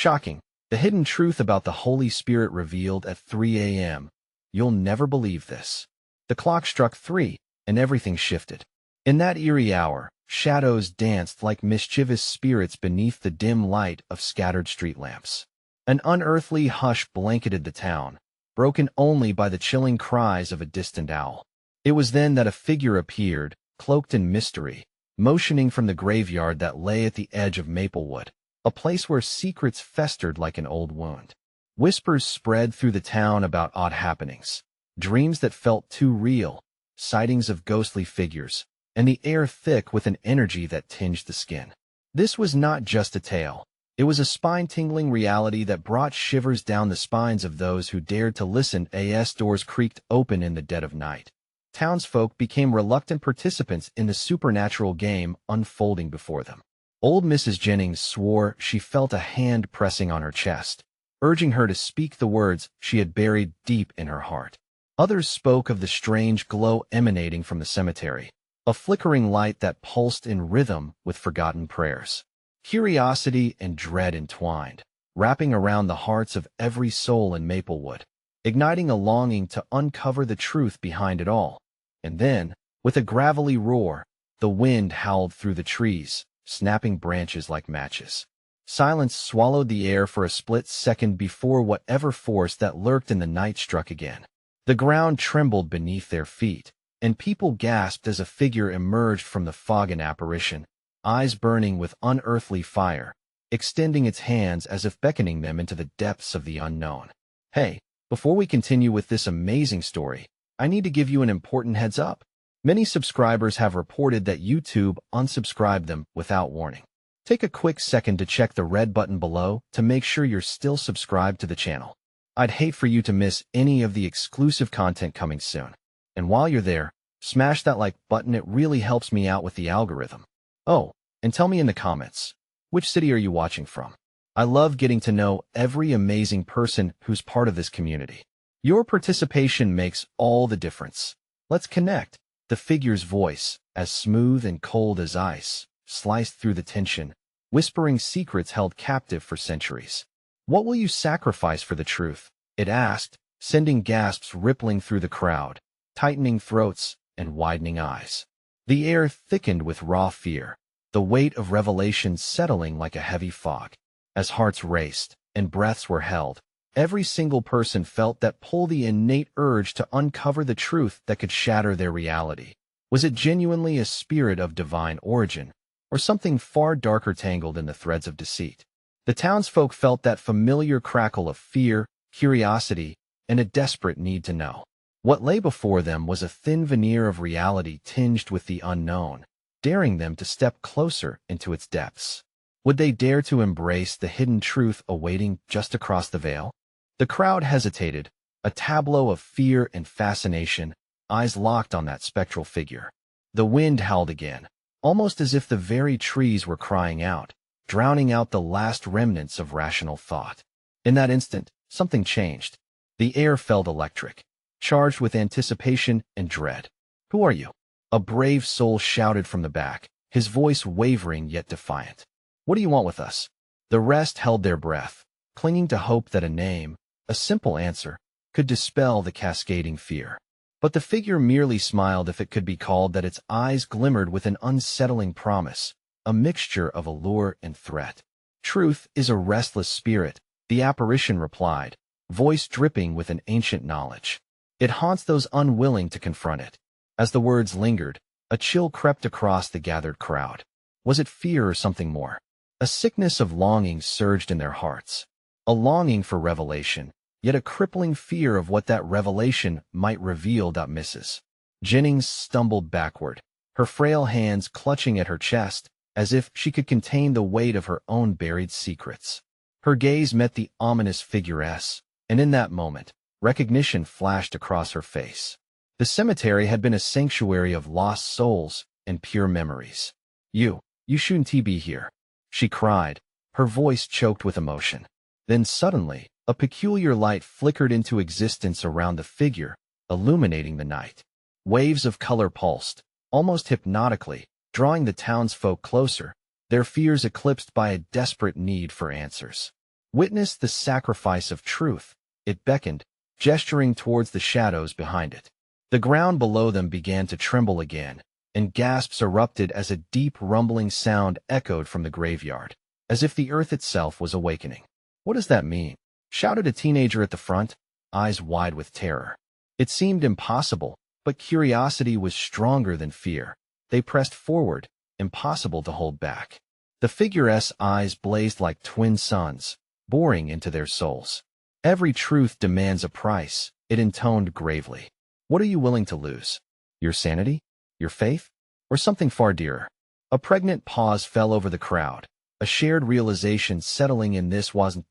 Shocking. The hidden truth about the Holy Spirit revealed at 3 a.m. You'll never believe this. The clock struck 3, and everything shifted. In that eerie hour, shadows danced like mischievous spirits beneath the dim light of scattered street lamps. An unearthly hush blanketed the town, broken only by the chilling cries of a distant owl. It was then that a figure appeared, cloaked in mystery, motioning from the graveyard that lay at the edge of Maplewood, a place where secrets festered like an old wound. Whispers spread through the town about odd happenings, dreams that felt too real, sightings of ghostly figures, and the air thick with an energy that tinged the skin. This was not just a tale. It was a spine-tingling reality that brought shivers down the spines of those who dared to listen as doors creaked open in the dead of night. Townsfolk became reluctant participants in the supernatural game unfolding before them. Old Mrs. Jennings swore she felt a hand pressing on her chest, urging her to speak the words she had buried deep in her heart. Others spoke of the strange glow emanating from the cemetery, a flickering light that pulsed in rhythm with forgotten prayers. Curiosity and dread entwined, wrapping around the hearts of every soul in Maplewood, igniting a longing to uncover the truth behind it all. And then, with a gravelly roar, the wind howled through the trees, snapping branches like matches. Silence swallowed the air for a split second before whatever force that lurked in the night struck again. The ground trembled beneath their feet, and people gasped as a figure emerged from the fog and apparition, eyes burning with unearthly fire, extending its hands as if beckoning them into the depths of the unknown. Hey, before we continue with this amazing story, I need to give you an important heads up. Many subscribers have reported that YouTube unsubscribed them without warning. Take a quick second to check the red button below to make sure you're still subscribed to the channel. I'd hate for you to miss any of the exclusive content coming soon. And while you're there, smash that like button. It really helps me out with the algorithm. Oh, and tell me in the comments, which city are you watching from? I love getting to know every amazing person who's part of this community. Your participation makes all the difference. Let's connect. The figure's voice, as smooth and cold as ice, sliced through the tension, whispering secrets held captive for centuries. What will you sacrifice for the truth? It asked, sending gasps rippling through the crowd, tightening throats and widening eyes. The air thickened with raw fear, the weight of revelation settling like a heavy fog. As hearts raced and breaths were held, every single person felt that pull, the innate urge to uncover the truth that could shatter their reality. Was it genuinely a spirit of divine origin, or something far darker tangled in the threads of deceit? The townsfolk felt that familiar crackle of fear, curiosity, and a desperate need to know. What lay before them was a thin veneer of reality tinged with the unknown, daring them to step closer into its depths. Would they dare to embrace the hidden truth awaiting just across the veil? The crowd hesitated, a tableau of fear and fascination, eyes locked on that spectral figure. The wind howled again, almost as if the very trees were crying out, drowning out the last remnants of rational thought. In that instant, something changed. The air felt electric, charged with anticipation and dread. "Who are you?" a brave soul shouted from the back, his voice wavering yet defiant. "What do you want with us?" The rest held their breath, clinging to hope that a name, a simple answer, could dispel the cascading fear. But the figure merely smiled, if it could be called that. Its eyes glimmered with an unsettling promise, a mixture of allure and threat. "Truth is a restless spirit," the apparition replied, voice dripping with an ancient knowledge. "It haunts those unwilling to confront it." As the words lingered, a chill crept across the gathered crowd. Was it fear or something more? A sickness of longing surged in their hearts, a longing for revelation, yet a crippling fear of what that revelation might reveal. Mrs. Jennings stumbled backward, her frail hands clutching at her chest, as if she could contain the weight of her own buried secrets. Her gaze met the ominous figure's, and in that moment, recognition flashed across her face. The cemetery had been a sanctuary of lost souls and pure memories. You shouldn't be here," she cried, her voice choked with emotion. Then suddenly, a peculiar light flickered into existence around the figure, illuminating the night. Waves of color pulsed, almost hypnotically, drawing the townsfolk closer, their fears eclipsed by a desperate need for answers. Witness the sacrifice of truth. It beckoned, gesturing towards the shadows behind it. The ground below them began to tremble again, and gasps erupted as a deep rumbling sound echoed from the graveyard, as if the earth itself was awakening. "What does that mean?" shouted a teenager at the front, eyes wide with terror. It seemed impossible, but curiosity was stronger than fear. They pressed forward, impossible to hold back. The figure's eyes blazed like twin suns, boring into their souls. "Every truth demands a price," it intoned gravely. "What are you willing to lose? Your sanity? Your faith? Or something far dearer?" A pregnant pause fell over the crowd, a shared realization settling in. This wasn't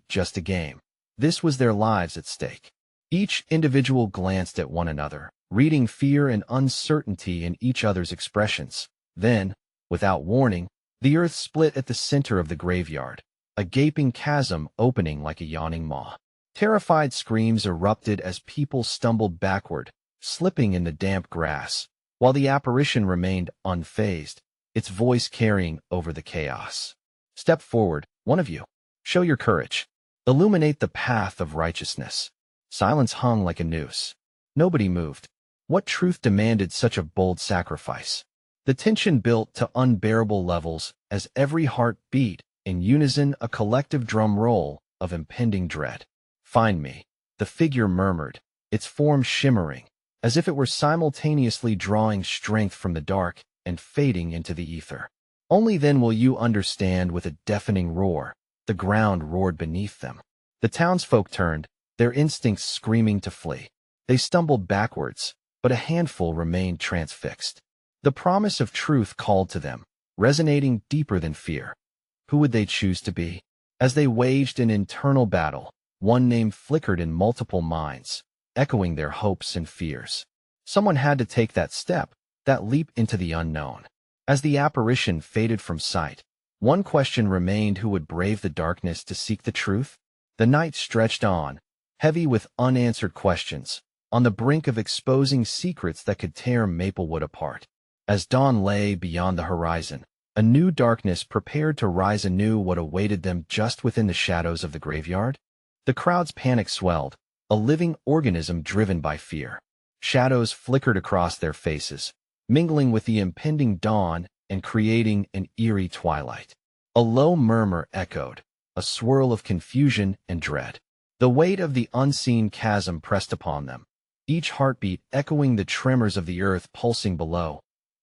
just a game. This was their lives at stake. Each individual glanced at one another, reading fear and uncertainty in each other's expressions. Then, without warning, the earth split at the center of the graveyard, a gaping chasm opening like a yawning maw. Terrified screams erupted as people stumbled backward, slipping in the damp grass, while the apparition remained unfazed, its voice carrying over the chaos. "Step forward, one of you. Show your courage. Illuminate the path of righteousness." Silence hung like a noose. Nobody moved. What truth demanded such a bold sacrifice? The tension built to unbearable levels as every heart beat in unison, a collective drum roll of impending dread. "Find me," the figure murmured, its form shimmering, as if it were simultaneously drawing strength from the dark and fading into the ether. "Only then will you understand." With a deafening roar, the ground roared beneath them. The townsfolk turned, their instincts screaming to flee. They stumbled backwards, but a handful remained transfixed. The promise of truth called to them, resonating deeper than fear. Who would they choose to be? As they waged an internal battle, one name flickered in multiple minds, echoing their hopes and fears. Someone had to take that step, that leap into the unknown. As the apparition faded from sight, one question remained: who would brave the darkness to seek the truth? The night stretched on, heavy with unanswered questions, on the brink of exposing secrets that could tear Maplewood apart. As dawn lay beyond the horizon, a new darkness prepared to rise anew. What awaited them just within the shadows of the graveyard? The crowd's panic swelled, a living organism driven by fear. Shadows flickered across their faces, mingling with the impending dawn and creating an eerie twilight. A low murmur echoed, a swirl of confusion and dread. The weight of the unseen chasm pressed upon them, each heartbeat echoing the tremors of the earth pulsing below.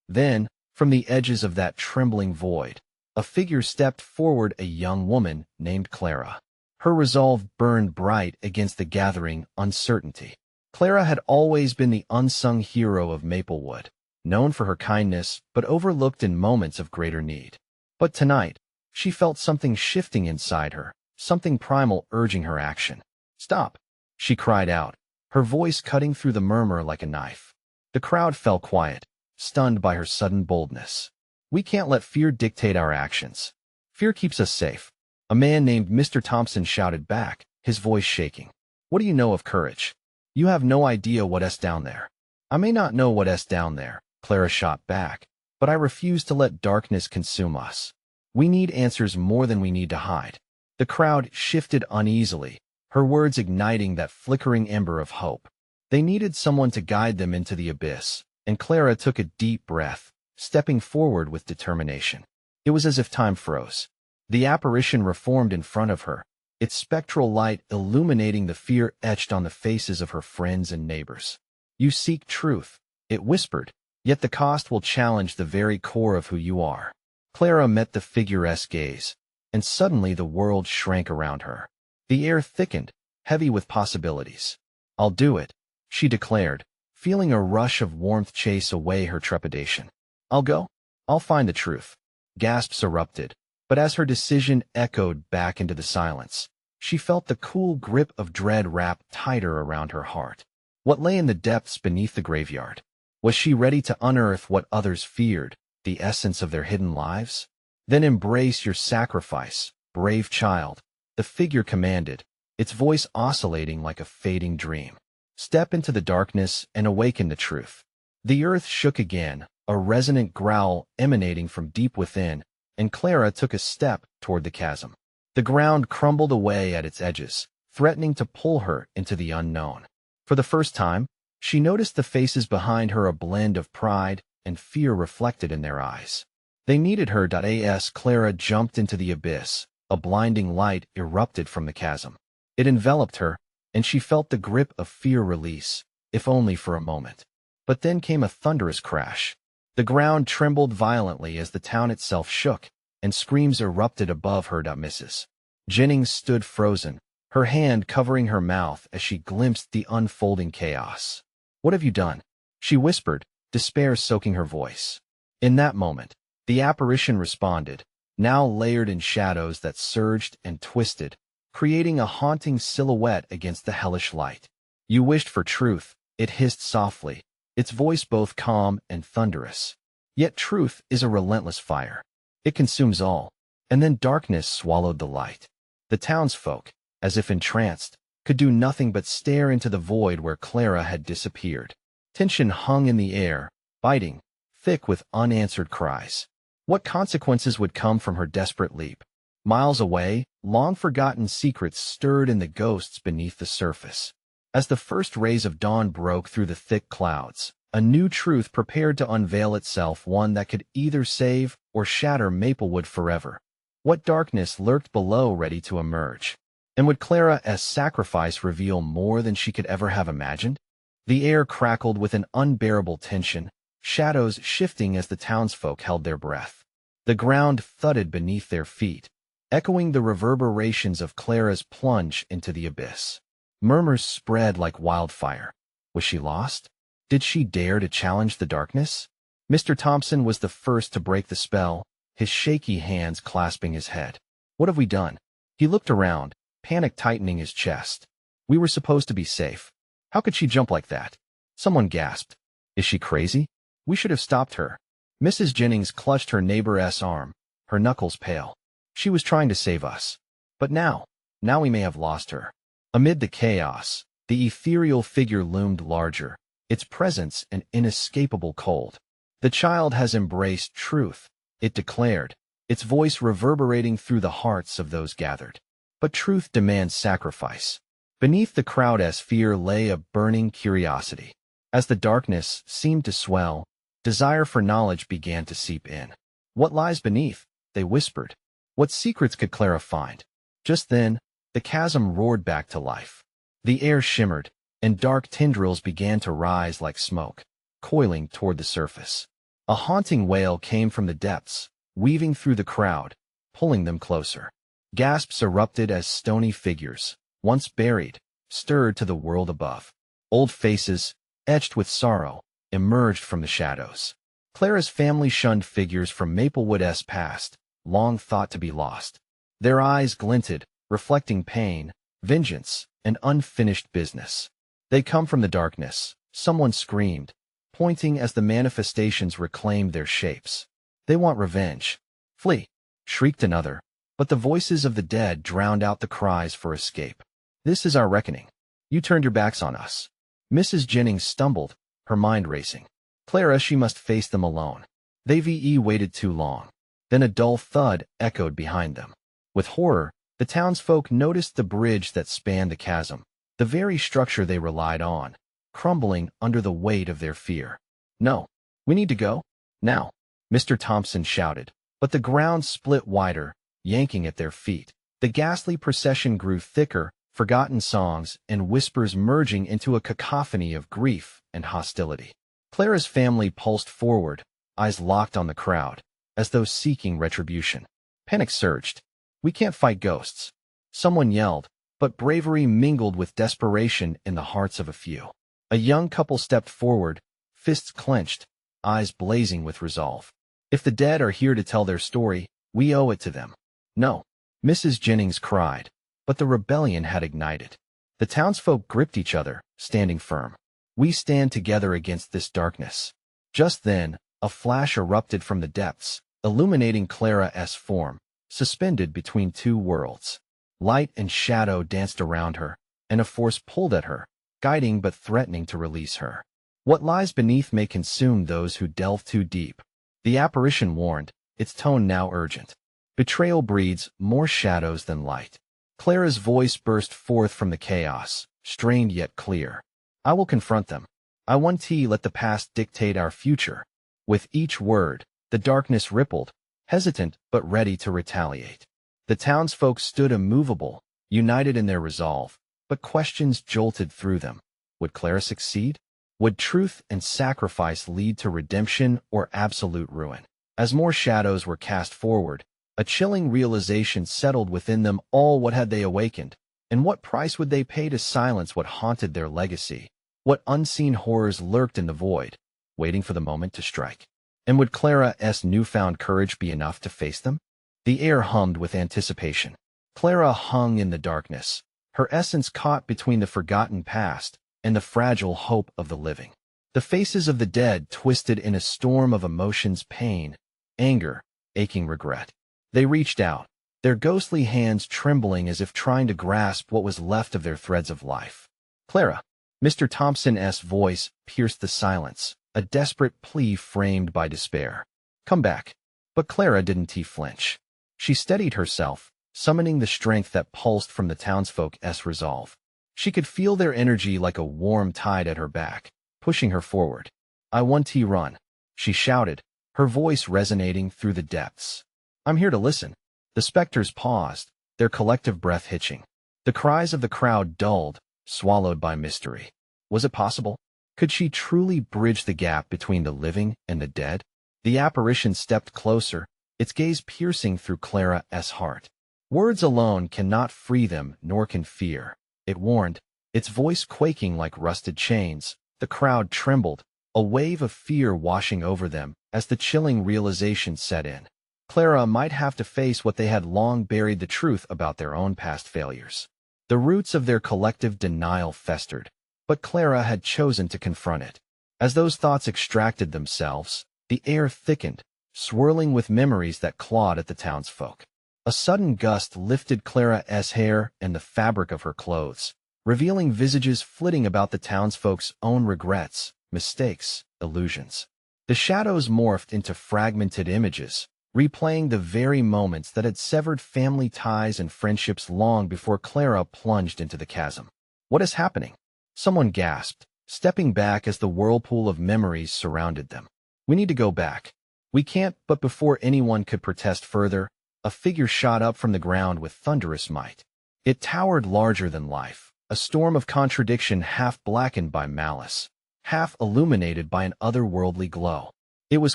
Then, from the edges of that trembling void, a figure stepped forward, a young woman named Clara. Her resolve burned bright against the gathering uncertainty. Clara had always been the unsung hero of Maplewood, known for her kindness but overlooked in moments of greater need. But tonight, she felt something shifting inside her, something primal urging her action. "Stop!" she cried out, her voice cutting through the murmur like a knife. The crowd fell quiet, stunned by her sudden boldness. "We can't let fear dictate our actions. Fear keeps us safe," a man named Mr. Thompson shouted back, his voice shaking. "What do you know of courage? You have no idea what's down there." "I may not know what's down there," Clara shot back, "but I refuse to let darkness consume us. We need answers more than we need to hide." The crowd shifted uneasily, her words igniting that flickering ember of hope. They needed someone to guide them into the abyss, and Clara took a deep breath, stepping forward with determination. It was as if time froze. The apparition reformed in front of her, its spectral light illuminating the fear etched on the faces of her friends and neighbors. "You seek truth," it whispered, "yet the cost will challenge the very core of who you are." Clara met the figure's gaze, and suddenly the world shrank around her. The air thickened, heavy with possibilities. "I'll do it," she declared, feeling a rush of warmth chase away her trepidation. "I'll go. I'll find the truth." Gasps erupted, but as her decision echoed back into the silence, she felt the cool grip of dread wrap tighter around her heart. What lay in the depths beneath the graveyard? Was she ready to unearth what others feared, the essence of their hidden lives? "Then embrace your sacrifice, brave child," the figure commanded, its voice oscillating like a fading dream. "Step into the darkness and awaken the truth." The earth shook again, a resonant growl emanating from deep within, and Clara took a step toward the chasm. The ground crumbled away at its edges, threatening to pull her into the unknown. For the first time, she noticed the faces behind her, a blend of pride and fear reflected in their eyes. They needed her. As Clara jumped into the abyss, a blinding light erupted from the chasm. It enveloped her, and she felt the grip of fear release, if only for a moment. But then came a thunderous crash. The ground trembled violently as the town itself shook, and screams erupted above her. Mrs. Jennings stood frozen, her hand covering her mouth as she glimpsed the unfolding chaos. "What have you done?" she whispered, despair soaking her voice. In that moment, the apparition responded, now layered in shadows that surged and twisted, creating a haunting silhouette against the hellish light. "You wished for truth," it hissed softly, its voice both calm and thunderous. "Yet truth is a relentless fire. It consumes all." And then darkness swallowed the light. The townsfolk, as if entranced, could do nothing but stare into the void where Clara had disappeared. Tension hung in the air, biting, thick with unanswered cries. What consequences would come from her desperate leap? Miles away, long-forgotten secrets stirred in the ghosts beneath the surface. As the first rays of dawn broke through the thick clouds, a new truth prepared to unveil itself, one that could either save or shatter Maplewood forever. What darkness lurked below, ready to emerge? And would Clara's sacrifice reveal more than she could ever have imagined? The air crackled with an unbearable tension, shadows shifting as the townsfolk held their breath. The ground thudded beneath their feet, echoing the reverberations of Clara's plunge into the abyss. Murmurs spread like wildfire. Was she lost? Did she dare to challenge the darkness? Mr. Thompson was the first to break the spell, his shaky hands clasping his head. "What have we done?" He looked around, panic tightening his chest. "We were supposed to be safe. How could she jump like that?" Someone gasped. "Is she crazy? We should have stopped her." Mrs. Jennings clutched her neighbor's arm, her knuckles pale. "She was trying to save us. But now we may have lost her." Amid the chaos, the ethereal figure loomed larger, its presence an inescapable cold. "The child has embraced truth," it declared, its voice reverberating through the hearts of those gathered. But truth demands sacrifice. Beneath the crowd's fear lay a burning curiosity. As the darkness seemed to swell, desire for knowledge began to seep in. "What lies beneath?" they whispered. What secrets could Clara find? Just then, the chasm roared back to life. The air shimmered, and dark tendrils began to rise like smoke, coiling toward the surface. A haunting wail came from the depths, weaving through the crowd, pulling them closer. Gasps erupted as stony figures, once buried, stirred to the world above. Old faces, etched with sorrow, emerged from the shadows. Clara's family shunned figures from Maplewood's past, long thought to be lost. Their eyes glinted, reflecting pain, vengeance, and unfinished business. "They come from the darkness," someone screamed, pointing as the manifestations reclaimed their shapes. "They want revenge." "Flee!" shrieked another, but the voices of the dead drowned out the cries for escape. "This is our reckoning. You turned your backs on us." Mrs. Jennings stumbled, her mind racing. Clara, she must face them alone. They waited too long. Then a dull thud echoed behind them. With horror, the townsfolk noticed the bridge that spanned the chasm, the very structure they relied on, crumbling under the weight of their fear. "No, we need to go. Now," Mr. Thompson shouted, but the ground split wider, yanking at their feet. The ghastly procession grew thicker, forgotten songs and whispers merging into a cacophony of grief and hostility. Clara's family pulsed forward, eyes locked on the crowd, as though seeking retribution. Panic surged. "We can't fight ghosts," someone yelled, but bravery mingled with desperation in the hearts of a few. A young couple stepped forward, fists clenched, eyes blazing with resolve. "If the dead are here to tell their story, we owe it to them." "No," Mrs. Jennings cried, but the rebellion had ignited. The townsfolk gripped each other, standing firm. "We stand together against this darkness." Just then, a flash erupted from the depths, illuminating Clara's form, suspended between two worlds. Light and shadow danced around her, and a force pulled at her, guiding but threatening to release her. "What lies beneath may consume those who delve too deep," the apparition warned, its tone now urgent. Betrayal breeds more shadows than light. Clara's voice burst forth from the chaos, strained yet clear. I will confront them. I won't let the past dictate our future. With each word, the darkness rippled, hesitant but ready to retaliate. The townsfolk stood immovable, united in their resolve, but questions jolted through them. Would Clara succeed? Would truth and sacrifice lead to redemption or absolute ruin? As more shadows were cast forward, a chilling realization settled within them all. What had they awakened? And what price would they pay to silence what haunted their legacy? What unseen horrors lurked in the void, waiting for the moment to strike? And would Clara's newfound courage be enough to face them? The air hummed with anticipation. Clara hung in the darkness, her essence caught between the forgotten past and the fragile hope of the living. The faces of the dead twisted in a storm of emotions: pain, anger, aching regret. They reached out, their ghostly hands trembling as if trying to grasp what was left of their threads of life. Clara! Mr. Thompson's voice pierced the silence, a desperate plea framed by despair. Come back. But Clara didn't flinch. She steadied herself, summoning the strength that pulsed from the townsfolk's resolve. She could feel their energy like a warm tide at her back, pushing her forward. I want to run, she shouted, her voice resonating through the depths. I'm here to listen. The specters paused, their collective breath hitching. The cries of the crowd dulled, swallowed by mystery. Was it possible? Could she truly bridge the gap between the living and the dead? The apparition stepped closer, its gaze piercing through Clara's heart. Words alone cannot free them, nor can fear, it warned, its voice quaking like rusted chains. The crowd trembled, a wave of fear washing over them as the chilling realization set in. Clara might have to face what they had long buried: the truth about their own past failures. The roots of their collective denial festered, but Clara had chosen to confront it. As those thoughts extracted themselves, the air thickened, swirling with memories that clawed at the townsfolk. A sudden gust lifted Clara's hair and the fabric of her clothes, revealing visages flitting about the townsfolk's own regrets, mistakes, illusions. The shadows morphed into fragmented images, replaying the very moments that had severed family ties and friendships long before Clara plunged into the chasm. What is happening? Someone gasped, stepping back as the whirlpool of memories surrounded them. We need to go back. We can't. But before anyone could protest further, a figure shot up from the ground with thunderous might. It towered larger than life, a storm of contradiction, half blackened by malice, half illuminated by an otherworldly glow. It was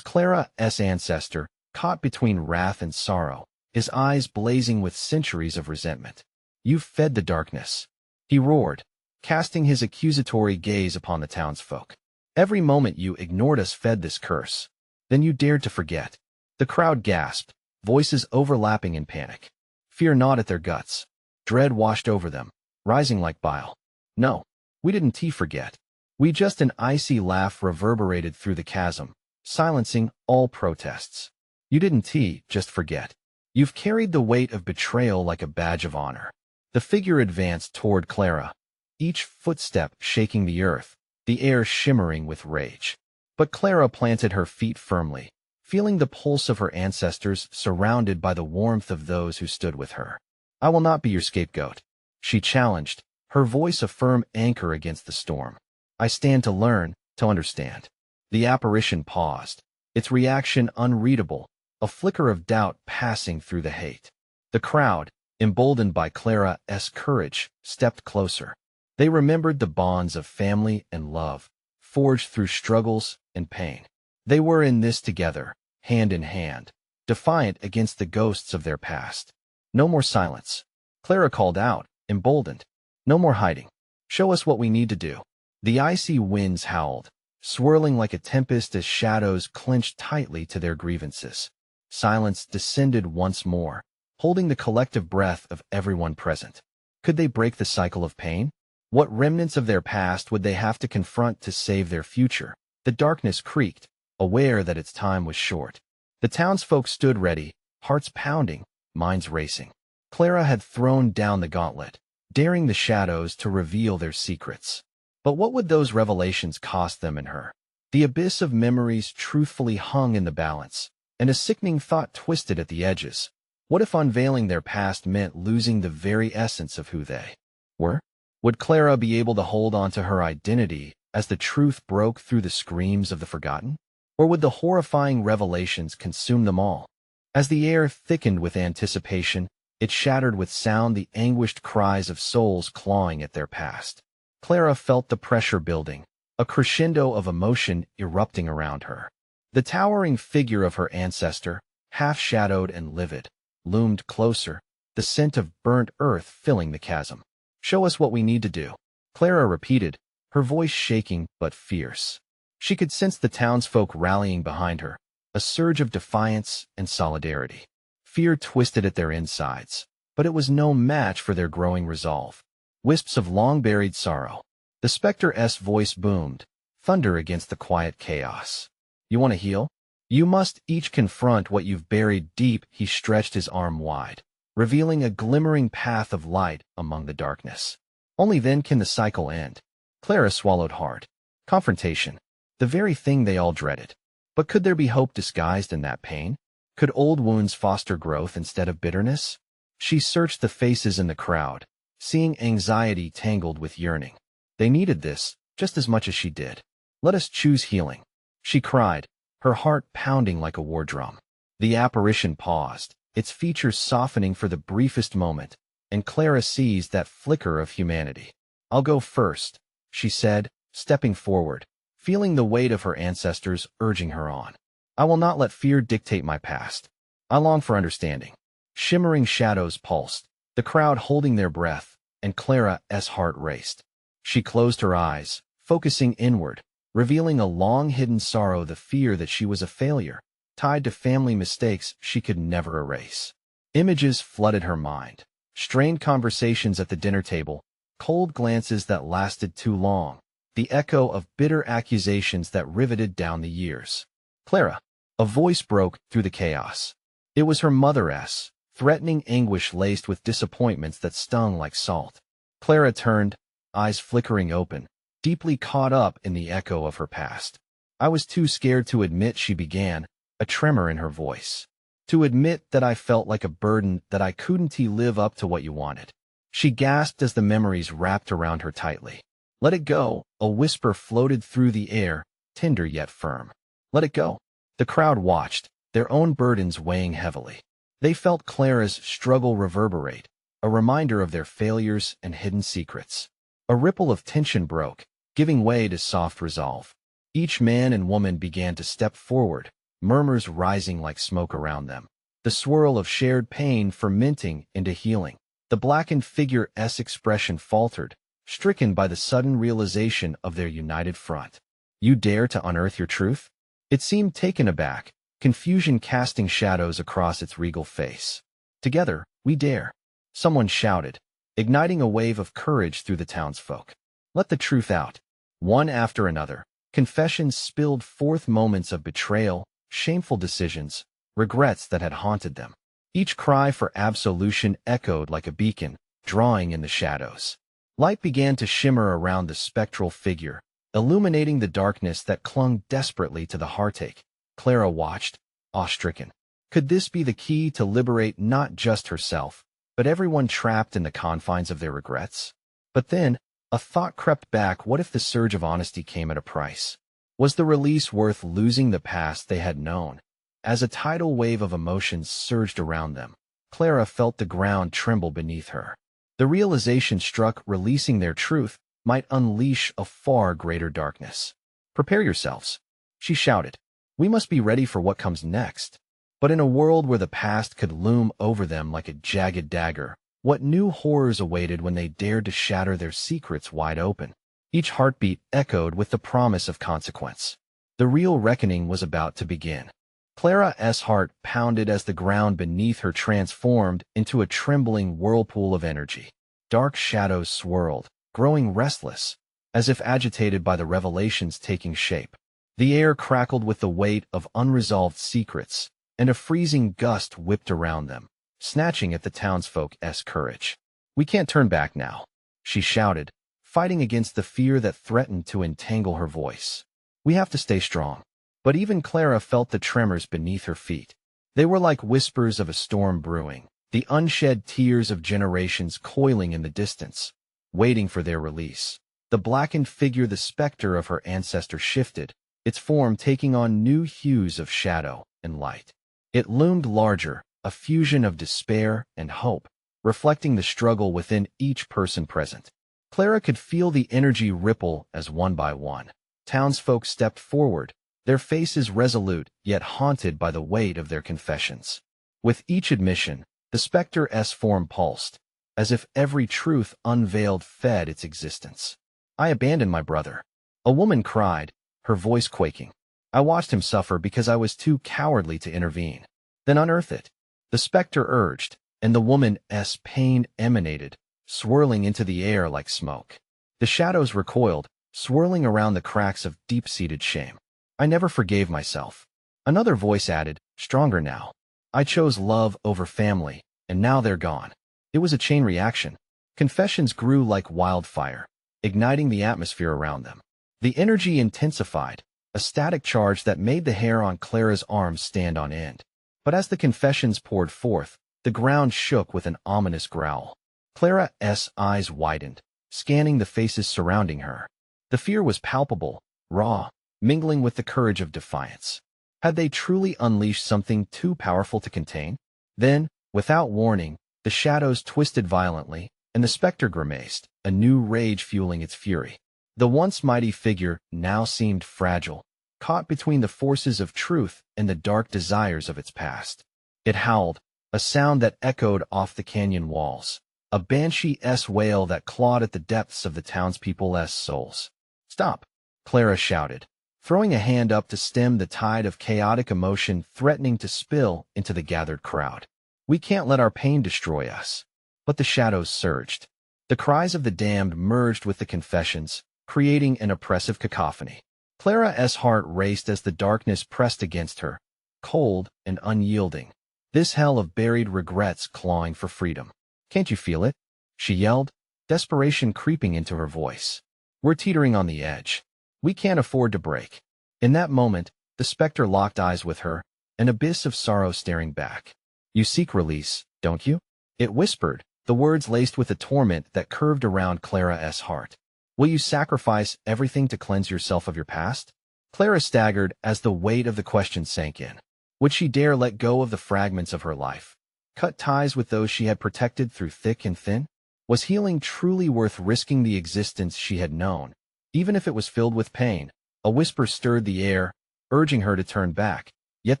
Clara's ancestor, caught between wrath and sorrow, his eyes blazing with centuries of resentment. You've fed the darkness, he roared, casting his accusatory gaze upon the townsfolk. Every moment you ignored us fed this curse. Then you dared to forget. The crowd gasped, voices overlapping in panic. Fear gnawed at their guts. Dread washed over them, rising like bile. No, we didn't forget. We just— an icy laugh reverberated through the chasm, silencing all protests. You didn't just forget. You've carried the weight of betrayal like a badge of honor. The figure advanced toward Clara, each footstep shaking the earth, the air shimmering with rage. But Clara planted her feet firmly, feeling the pulse of her ancestors, surrounded by the warmth of those who stood with her. I will not be your scapegoat, she challenged, her voice a firm anchor against the storm. I stand to learn, to understand. The apparition paused, its reaction unreadable, a flicker of doubt passing through the hate. The crowd, emboldened by Clara's courage, stepped closer. They remembered the bonds of family and love, forged through struggles and pain. They were in this together, hand in hand, defiant against the ghosts of their past. No more silence, Clara called out, emboldened. No more hiding. Show us what we need to do. The icy winds howled, swirling like a tempest as shadows clenched tightly to their grievances. Silence descended once more, holding the collective breath of everyone present. Could they break the cycle of pain? What remnants of their past would they have to confront to save their future? The darkness creaked, aware that its time was short. The townsfolk stood ready, hearts pounding, minds racing. Clara had thrown down the gauntlet, daring the shadows to reveal their secrets. But what would those revelations cost them and her? The abyss of memories truthfully hung in the balance, and a sickening thought twisted at the edges. What if unveiling their past meant losing the very essence of who they were? Would Clara be able to hold on to her identity as the truth broke through the screams of the forgotten? Or would the horrifying revelations consume them all? As the air thickened with anticipation, it shattered with sound the anguished cries of souls clawing at their past. Clara felt the pressure building, a crescendo of emotion erupting around her. The towering figure of her ancestor, half-shadowed and livid, loomed closer, the scent of burnt earth filling the chasm. "Show us what we need to do," Clara repeated, her voice shaking but fierce. She could sense the townsfolk rallying behind her, a surge of defiance and solidarity. Fear twisted at their insides, but it was no match for their growing resolve. Wisps of long-buried sorrow. The specter's voice boomed, thunder against the quiet chaos. "You want to heal? You must each confront what you've buried deep." He stretched his arm wide, revealing a glimmering path of light among the darkness. Only then can the cycle end. Clara swallowed hard. Confrontation. The very thing they all dreaded. But could there be hope disguised in that pain? Could old wounds foster growth instead of bitterness? She searched the faces in the crowd, seeing anxiety tangled with yearning. They needed this, just as much as she did. "Let us choose healing," she cried, her heart pounding like a war drum. The apparition paused, its features softening for the briefest moment, and Clara seized that flicker of humanity. "I'll go first," she said, stepping forward, feeling the weight of her ancestors urging her on. "I will not let fear dictate my past. I long for understanding." Shimmering shadows pulsed, the crowd holding their breath, and Clara's heart raced. She closed her eyes, focusing inward, revealing a long-hidden sorrow, the fear that she was a failure, tied to family mistakes she could never erase. Images flooded her mind, strained conversations at the dinner table, cold glances that lasted too long, the echo of bitter accusations that riveted down the years. "Clara!" A voice broke through the chaos. It was her mother's, threatening anguish laced with disappointments that stung like salt. Clara turned, eyes flickering open, deeply caught up in the echo of her past. "I was too scared to admit," she began, a tremor in her voice. "To admit that I felt like a burden, that I couldn't live up to what you wanted." She gasped as the memories wrapped around her tightly. "Let it go," a whisper floated through the air, tender yet firm. "Let it go." The crowd watched, their own burdens weighing heavily. They felt Clara's struggle reverberate, a reminder of their failures and hidden secrets. A ripple of tension broke, giving way to soft resolve. Each man and woman began to step forward, murmurs rising like smoke around them. The swirl of shared pain fermenting into healing. The blackened figure's expression faltered, stricken by the sudden realization of their united front. "You dare to unearth your truth?" It seemed taken aback, confusion casting shadows across its regal face. "Together, we dare," someone shouted, igniting a wave of courage through the townsfolk. Let the truth out. One after another, confessions spilled forth, moments of betrayal, shameful decisions, regrets that had haunted them. Each cry for absolution echoed like a beacon, drawing in the shadows. Light began to shimmer around the spectral figure, illuminating the darkness that clung desperately to the heartache. Clara watched, awe-stricken. Could this be the key to liberate not just herself, but everyone trapped in the confines of their regrets? But then, a thought crept back. What if the surge of honesty came at a price? Was the release worth losing the past they had known? As a tidal wave of emotions surged around them, Clara felt the ground tremble beneath her. The realization struck: releasing their truth might unleash a far greater darkness. "Prepare yourselves," she shouted. "We must be ready for what comes next." But in a world where the past could loom over them like a jagged dagger, what new horrors awaited when they dared to shatter their secrets wide open? Each heartbeat echoed with the promise of consequence. The real reckoning was about to begin. Clara's heart pounded as the ground beneath her transformed into a trembling whirlpool of energy. Dark shadows swirled, growing restless, as if agitated by the revelations taking shape. The air crackled with the weight of unresolved secrets, and a freezing gust whipped around them, snatching at the townsfolk's courage. "We can't turn back now," she shouted, fighting against the fear that threatened to entangle her voice. "We have to stay strong." But even Clara felt the tremors beneath her feet. They were like whispers of a storm brewing, the unshed tears of generations coiling in the distance, waiting for their release. The blackened figure, the specter of her ancestor, shifted, its form taking on new hues of shadow and light. It loomed larger, a fusion of despair and hope, reflecting the struggle within each person present. Clara could feel the energy ripple as one by one townsfolk stepped forward, their faces resolute yet haunted by the weight of their confessions. With each admission, the specter's form pulsed, as if every truth unveiled fed its existence. "I abandoned my brother," a woman cried, her voice quaking. "I watched him suffer because I was too cowardly to intervene." "Then unearth it," the specter urged, and the woman's pain emanated, swirling into the air like smoke. The shadows recoiled, swirling around the cracks of deep-seated shame. "I never forgave myself." Another voice added, stronger now. "I chose love over family, and now they're gone." It was a chain reaction. Confessions grew like wildfire, igniting the atmosphere around them. The energy intensified, a static charge that made the hair on Clara's arms stand on end. But as the confessions poured forth, the ground shook with an ominous growl. Clara's eyes widened, scanning the faces surrounding her. The fear was palpable, raw, mingling with the courage of defiance. Had they truly unleashed something too powerful to contain? Then, without warning, the shadows twisted violently, and the specter grimaced, a new rage fueling its fury. The once mighty figure now seemed fragile, caught between the forces of truth and the dark desires of its past. It howled, a sound that echoed off the canyon walls, a banshee-esque wail that clawed at the depths of the townspeople's souls. "Stop!" Clara shouted, throwing a hand up to stem the tide of chaotic emotion threatening to spill into the gathered crowd. "We can't let our pain destroy us." But the shadows surged. The cries of the damned merged with the confessions, creating an oppressive cacophony. Clara's heart raced as the darkness pressed against her, cold and unyielding. This hell of buried regrets clawing for freedom. "Can't you feel it?" she yelled, desperation creeping into her voice. "We're teetering on the edge. We can't afford to break." In that moment, the specter locked eyes with her, an abyss of sorrow staring back. "You seek release, don't you?" it whispered, the words laced with a torment that curved around Clara's heart. "Will you sacrifice everything to cleanse yourself of your past?" Clara staggered as the weight of the question sank in. Would she dare let go of the fragments of her life? Cut ties with those she had protected through thick and thin? Was healing truly worth risking the existence she had known, even if it was filled with pain? A whisper stirred the air, urging her to turn back, yet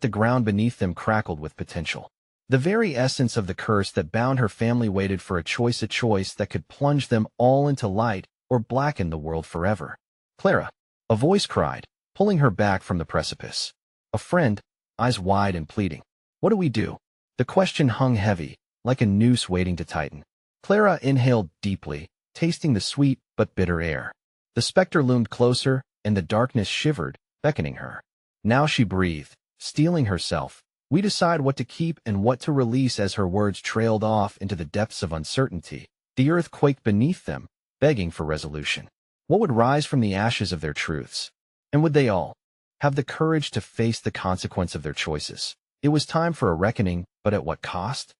the ground beneath them crackled with potential. The very essence of the curse that bound her family waited for a choice that could plunge them all into light or blacken the world forever. "Clara!" a voice cried, pulling her back from the precipice. A friend, eyes wide and pleading. "What do we do?" The question hung heavy, like a noose waiting to tighten. Clara inhaled deeply, tasting the sweet but bitter air. The specter loomed closer, and the darkness shivered, beckoning her. Now she breathed, steeling herself. "We decide what to keep and what to release." As her words trailed off into the depths of uncertainty, the earth quaked beneath them, begging for resolution. What would rise from the ashes of their truths? And would they all have the courage to face the consequence of their choices? It was time for a reckoning, but at what cost?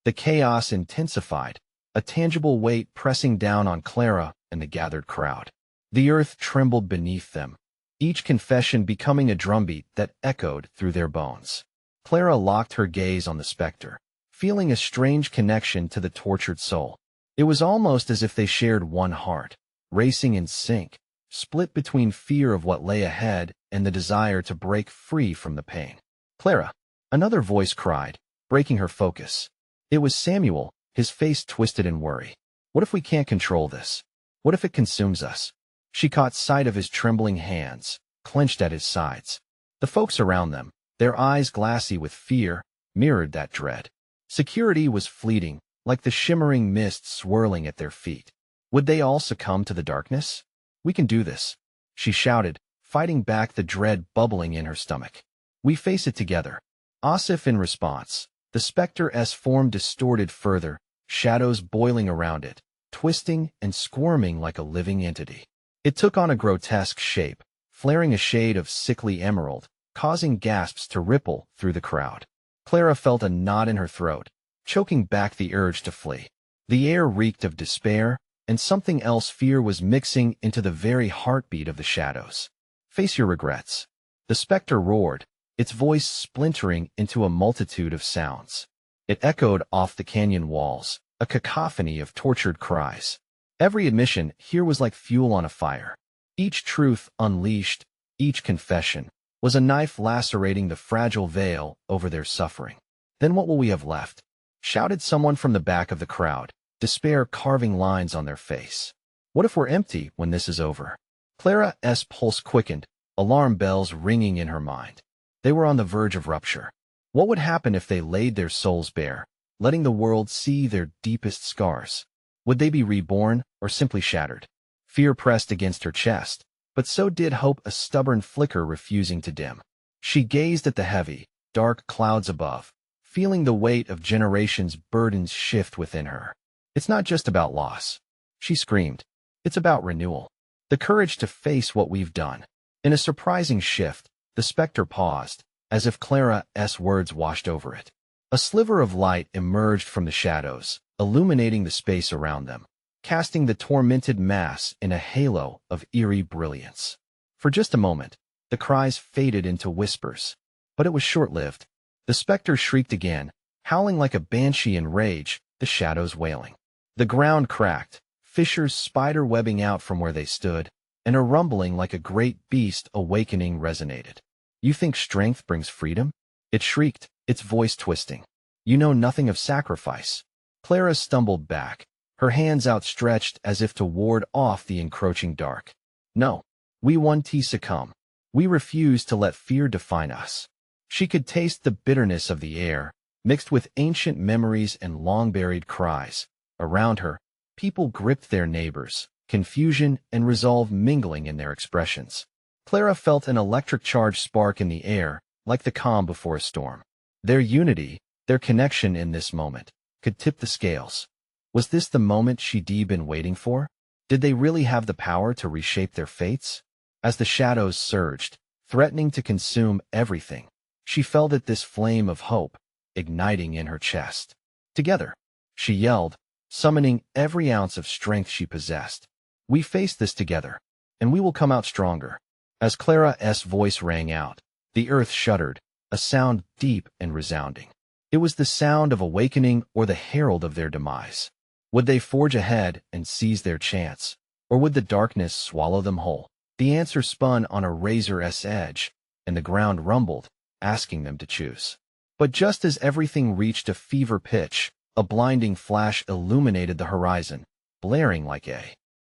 The chaos intensified, a tangible weight pressing down on Clara and the gathered crowd. The earth trembled beneath them, each confession becoming a drumbeat that echoed through their bones. Clara locked her gaze on the specter, feeling a strange connection to the tortured soul. It was almost as if they shared one heart, racing in sync, split between fear of what lay ahead and the desire to break free from the pain. "Clara!" another voice cried, breaking her focus. It was Samuel, his face twisted in worry. "What if we can't control this? What if it consumes us?" She caught sight of his trembling hands, clenched at his sides. The folks around them, their eyes glassy with fear, mirrored that dread. Security was fleeting, like the shimmering mist swirling at their feet. Would they all succumb to the darkness? "We can do this," she shouted, fighting back the dread bubbling in her stomach. "We face it together." Asif in response, the specter's form distorted further, shadows boiling around it, twisting and squirming like a living entity. It took on a grotesque shape, flaring a shade of sickly emerald, causing gasps to ripple through the crowd. Clara felt a knot in her throat, choking back the urge to flee. The air reeked of despair, and something else, fear, was mixing into the very heartbeat of the shadows. Face your regrets. The specter roared, its voice splintering into a multitude of sounds. It echoed off the canyon walls, a cacophony of tortured cries. Every admission here was like fuel on a fire. Each truth unleashed, each confession, was a knife lacerating the fragile veil over their suffering. Then what will we have left? Shouted someone from the back of the crowd, despair carving lines on their face. What if we're empty when this is over? Clara's pulse quickened, alarm bells ringing in her mind. They were on the verge of rupture. What would happen if they laid their souls bare, letting the world see their deepest scars? Would they be reborn or simply shattered? Fear pressed against her chest, but so did hope, a stubborn flicker refusing to dim. She gazed at the heavy, dark clouds above, feeling the weight of generations' burdens shift within her. It's not just about loss, she screamed. It's about renewal. The courage to face what we've done. In a surprising shift, the specter paused, as if Clara's words washed over it. A sliver of light emerged from the shadows, illuminating the space around them, casting the tormented mass in a halo of eerie brilliance. For just a moment, the cries faded into whispers, but it was short-lived. The specter shrieked again, howling like a banshee in rage, the shadows wailing. The ground cracked, fissures spider-webbing out from where they stood, and a rumbling like a great beast awakening resonated. You think strength brings freedom? It shrieked, its voice twisting. You know nothing of sacrifice. Clara stumbled back, her hands outstretched as if to ward off the encroaching dark. No, we won't succumb. We refuse to let fear define us. She could taste the bitterness of the air, mixed with ancient memories and long-buried cries. Around her, people gripped their neighbors, confusion and resolve mingling in their expressions. Clara felt an electric charge spark in the air, like the calm before a storm. Their unity, their connection in this moment, could tip the scales. Was this the moment she'd been waiting for? Did they really have the power to reshape their fates? As the shadows surged, threatening to consume everything, she felt at this flame of hope, igniting in her chest. Together, she yelled, summoning every ounce of strength she possessed. We face this together, and we will come out stronger. As Clara's voice rang out, the earth shuddered, a sound deep and resounding. It was the sound of awakening or the herald of their demise. Would they forge ahead and seize their chance, or would the darkness swallow them whole? The answer spun on a razor's edge, and the ground rumbled, asking them to choose. But just as everything reached a fever pitch, a blinding flash illuminated the horizon, blaring like a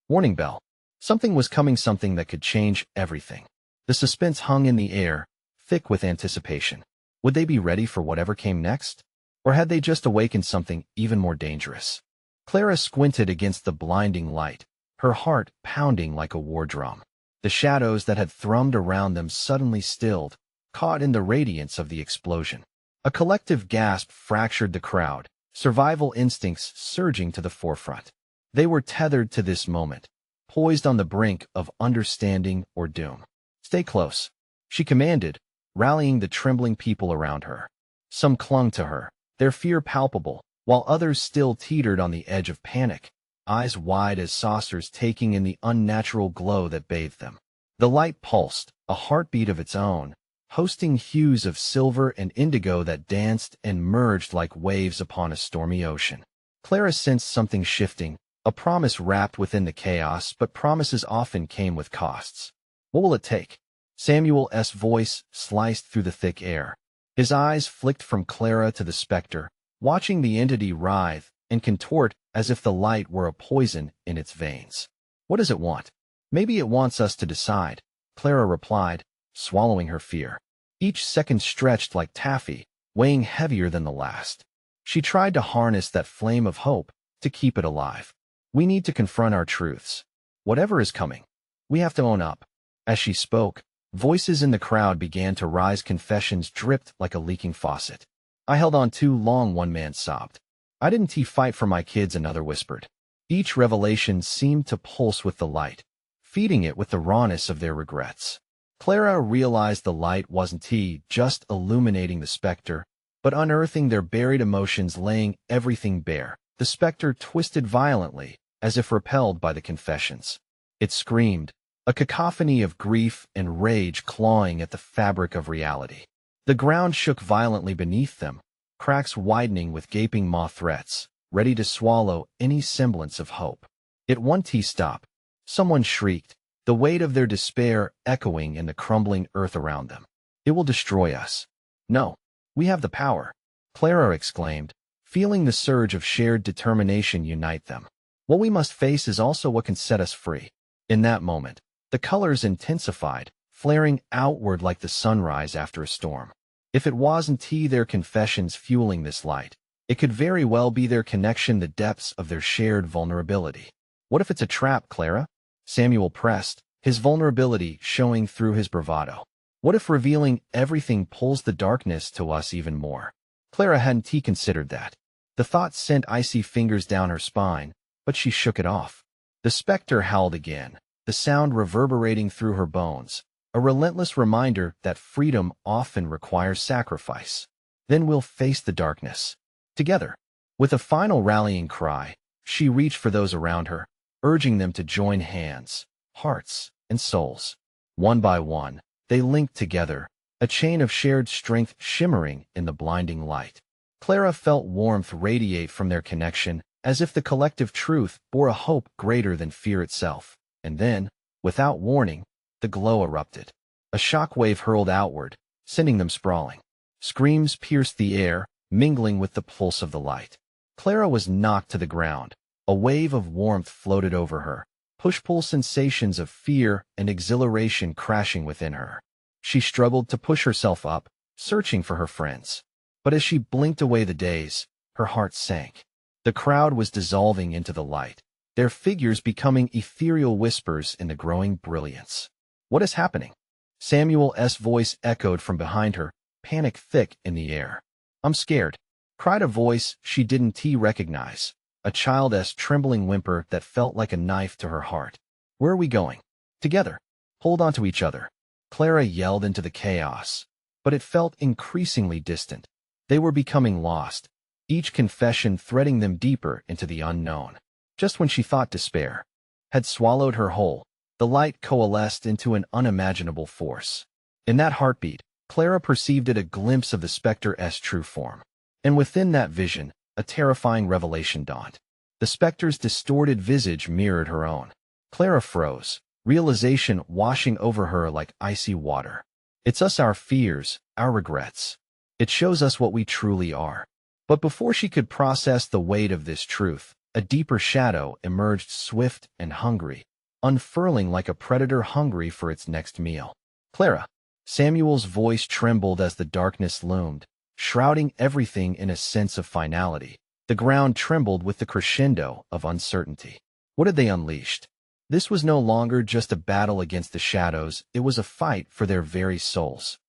warning bell. Something was coming, something that could change everything. The suspense hung in the air, thick with anticipation. Would they be ready for whatever came next? Or had they just awakened something even more dangerous? Clara squinted against the blinding light, her heart pounding like a war drum. The shadows that had thrummed around them suddenly stilled, caught in the radiance of the explosion. A collective gasp fractured the crowd, survival instincts surging to the forefront. They were tethered to this moment, poised on the brink of understanding or doom. Stay close, she commanded, rallying the trembling people around her. Some clung to her, their fear palpable, while others still teetered on the edge of panic, eyes wide as saucers taking in the unnatural glow that bathed them. The light pulsed, a heartbeat of its own, hosting hues of silver and indigo that danced and merged like waves upon a stormy ocean. Clara sensed something shifting, a promise wrapped within the chaos, but promises often came with costs. What will it take? Samuel's voice sliced through the thick air. His eyes flicked from Clara to the specter, watching the entity writhe and contort as if the light were a poison in its veins. What does it want? Maybe it wants us to decide, Clara replied, swallowing her fear. Each second stretched like taffy, weighing heavier than the last. She tried to harness that flame of hope, to keep it alive. We need to confront our truths. Whatever is coming, we have to own up. As she spoke, voices in the crowd began to rise, confessions dripped like a leaking faucet. I held on too long, one man sobbed. I didn't fight for my kids, another whispered. Each revelation seemed to pulse with the light, feeding it with the rawness of their regrets. Clara realized the light wasn't just illuminating the specter, but unearthing their buried emotions, laying everything bare. The specter twisted violently, as if repelled by the confessions. It screamed, a cacophony of grief and rage clawing at the fabric of reality. The ground shook violently beneath them, cracks widening with gaping maw threats, ready to swallow any semblance of hope. It won't stop. Someone shrieked, the weight of their despair echoing in the crumbling earth around them. It will destroy us. No, we have the power, Clara exclaimed, feeling the surge of shared determination unite them. What we must face is also what can set us free. In that moment, the colors intensified, flaring outward like the sunrise after a storm. If it wasn't their confessions fueling this light, it could very well be their connection, the depths of their shared vulnerability. What if it's a trap, Clara? Samuel pressed, his vulnerability showing through his bravado. What if revealing everything pulls the darkness to us even more? Clara hadn't considered that. The thought sent icy fingers down her spine, but she shook it off. The specter howled again, the sound reverberating through her bones, a relentless reminder that freedom often requires sacrifice. Then we'll face the darkness. Together. With a final rallying cry, she reached for those around her, urging them to join hands, hearts, and souls. One by one, they linked together, a chain of shared strength shimmering in the blinding light. Clara felt warmth radiate from their connection, as if the collective truth bore a hope greater than fear itself. And then, without warning, the glow erupted. A shock wave hurled outward, sending them sprawling. Screams pierced the air, mingling with the pulse of the light. Clara was knocked to the ground. A wave of warmth floated over her, push-pull sensations of fear and exhilaration crashing within her. She struggled to push herself up, searching for her friends. But as she blinked away the days, her heart sank. The crowd was dissolving into the light, their figures becoming ethereal whispers in the growing brilliance. What is happening? Samuel's voice echoed from behind her, panic thick in the air. I'm scared, cried a voice she didn't recognize, a child's trembling whimper that felt like a knife to her heart. Where are we going? Together. Hold on to each other. Clara yelled into the chaos, but it felt increasingly distant. They were becoming lost, each confession threading them deeper into the unknown. Just when she thought despair had swallowed her whole, the light coalesced into an unimaginable force. In that heartbeat, Clara perceived a glimpse of the specter's true form. And within that vision, a terrifying revelation dawned. The specter's distorted visage mirrored her own. Clara froze, realization washing over her like icy water. It's us, our fears, our regrets. It shows us what we truly are. But before she could process the weight of this truth, a deeper shadow emerged, swift and hungry, unfurling like a predator hungry for its next meal. Clara. Samuel's voice trembled as the darkness loomed, shrouding everything in a sense of finality. The ground trembled with the crescendo of uncertainty. What had they unleashed? This was no longer just a battle against the shadows, it was a fight for their very souls.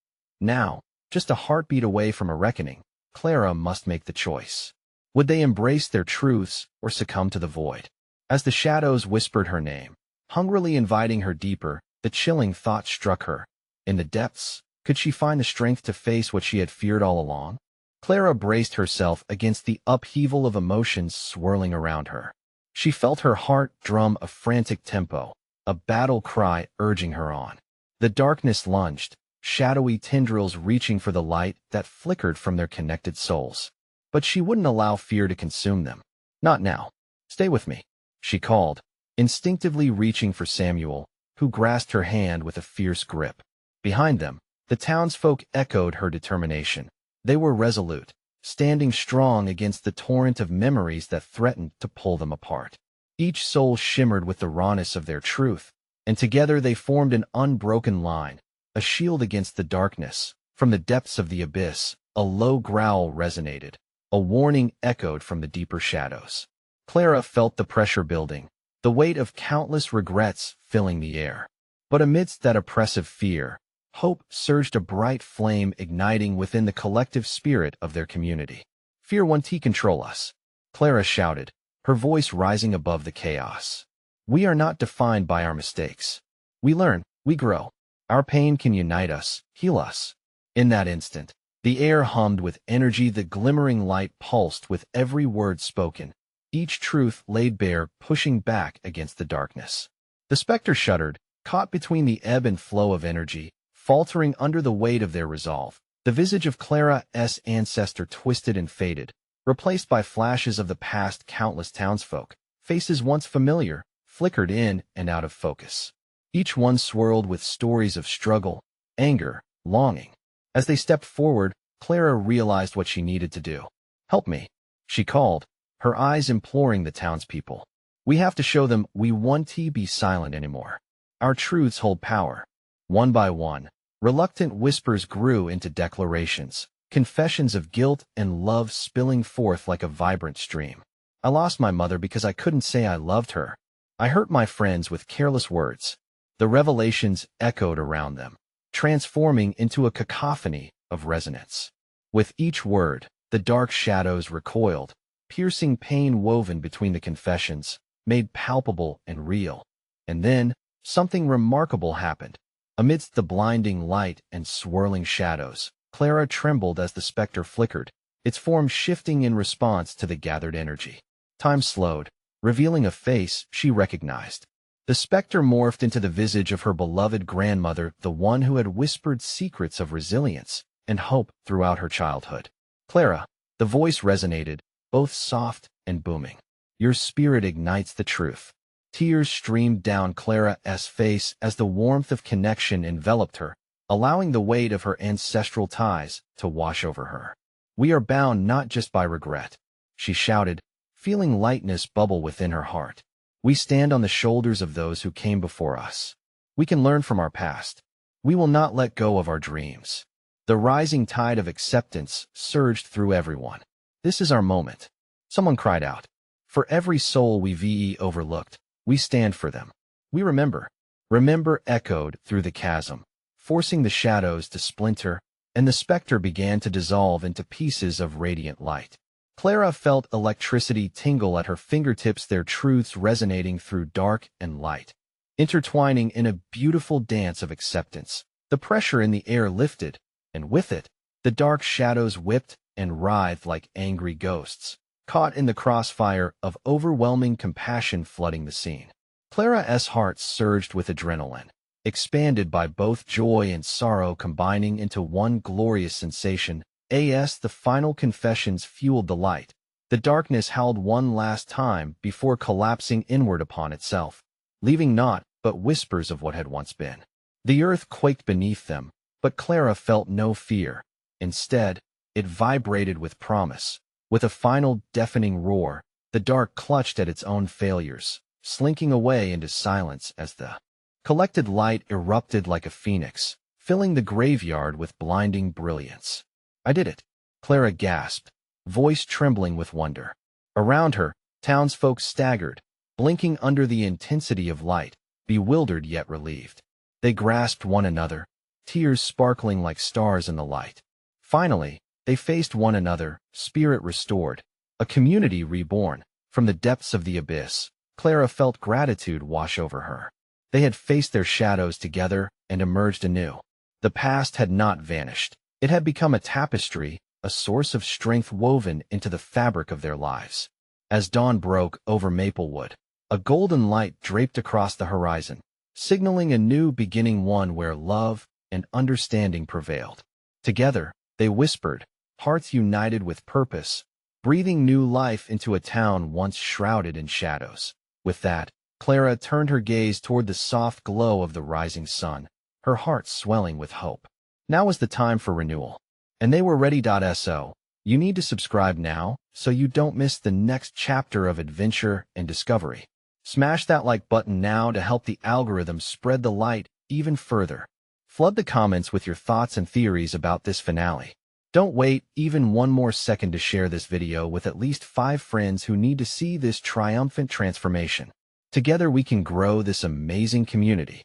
Now, just a heartbeat away from a reckoning, Clara must make the choice. Would they embrace their truths or succumb to the void? As the shadows whispered her name, hungrily inviting her deeper, the chilling thought struck her. In the depths, could she find the strength to face what she had feared all along? Clara braced herself against the upheaval of emotions swirling around her. She felt her heart drum a frantic tempo, a battle cry urging her on. The darkness lunged, shadowy tendrils reaching for the light that flickered from their connected souls. But she wouldn't allow fear to consume them. Not now. Stay with me, she called, instinctively reaching for Samuel, who grasped her hand with a fierce grip. Behind them, the townsfolk echoed her determination. They were resolute, standing strong against the torrent of memories that threatened to pull them apart. Each soul shimmered with the rawness of their truth, and together they formed an unbroken line, a shield against the darkness. From the depths of the abyss, a low growl resonated, a warning echoed from the deeper shadows. Clara felt the pressure building, the weight of countless regrets filling the air. But amidst that oppressive fear, hope surged, a bright flame igniting within the collective spirit of their community. Fear won't control us, Clara shouted, her voice rising above the chaos. We are not defined by our mistakes. We learn, we grow. Our pain can unite us, heal us. In that instant, The air hummed with energy, the glimmering light pulsed with every word spoken, each truth laid bare, pushing back against the darkness. The specter shuddered, caught between the ebb and flow of energy, faltering under the weight of their resolve. The visage of Clara's ancestor twisted and faded, replaced by flashes of the past. Countless townsfolk, faces once familiar, flickered in and out of focus. Each one swirled with stories of struggle, anger, longing. As they stepped forward, Clara realized what she needed to do. "Help me," she called, her eyes imploring the townspeople. "We have to show them we won't be silent anymore. Our truths hold power." One by one, reluctant whispers grew into declarations, confessions of guilt and love spilling forth like a vibrant stream. "I lost my mother because I couldn't say I loved her. I hurt my friends with careless words." The revelations echoed around them, transforming into a cacophony of resonance. With each word, the dark shadows recoiled, piercing pain woven between the confessions, made palpable and real. And then, something remarkable happened. Amidst the blinding light and swirling shadows, Clara trembled as the specter flickered, its form shifting in response to the gathered energy. Time slowed, revealing a face she recognized. The specter morphed into the visage of her beloved grandmother, the one who had whispered secrets of resilience and hope throughout her childhood. "Clara," the voice resonated, both soft and booming. "Your spirit ignites the truth." Tears streamed down Clara's face as the warmth of connection enveloped her, allowing the weight of her ancestral ties to wash over her. "We are bound not just by regret," she shouted, feeling lightness bubble within her heart. "We stand on the shoulders of those who came before us. We can learn from our past. We will not let go of our dreams." The rising tide of acceptance surged through everyone. "This is our moment," someone cried out. "For every soul we overlooked, we stand for them. We remember." Remember echoed through the chasm, forcing the shadows to splinter, and the specter began to dissolve into pieces of radiant light. Clara felt electricity tingle at her fingertips, their truths resonating through dark and light, intertwining in a beautiful dance of acceptance. The pressure in the air lifted, and with it, the dark shadows whipped and writhed like angry ghosts, caught in the crossfire of overwhelming compassion flooding the scene. Clara's heart surged with adrenaline, expanded by both joy and sorrow combining into one glorious sensation. The final confessions fueled the light. The darkness howled one last time before collapsing inward upon itself, leaving naught but whispers of what had once been. The earth quaked beneath them, but Clara felt no fear. Instead, it vibrated with promise. With a final deafening roar, the dark clutched at its own failures, slinking away into silence as the collected light erupted like a phoenix, filling the graveyard with blinding brilliance. "I did it," Clara gasped, voice trembling with wonder. Around her, townsfolk staggered, blinking under the intensity of light, bewildered yet relieved. They grasped one another, tears sparkling like stars in the light. Finally, they faced one another, spirit restored, a community reborn. From the depths of the abyss, Clara felt gratitude wash over her. They had faced their shadows together and emerged anew. The past had not vanished. It had become a tapestry, a source of strength woven into the fabric of their lives. As dawn broke over Maplewood, a golden light draped across the horizon, signaling a new beginning, one where love and understanding prevailed. Together, they whispered, hearts united with purpose, breathing new life into a town once shrouded in shadows. With that, Clara turned her gaze toward the soft glow of the rising sun, her heart swelling with hope. Now was the time for renewal, and they were ready. So, you need to subscribe now so you don't miss the next chapter of adventure and discovery. Smash that like button now to help the algorithm spread the light even further. Flood the comments with your thoughts and theories about this finale. Don't wait even one more second to share this video with at least 5 friends who need to see this triumphant transformation. Together we can grow this amazing community.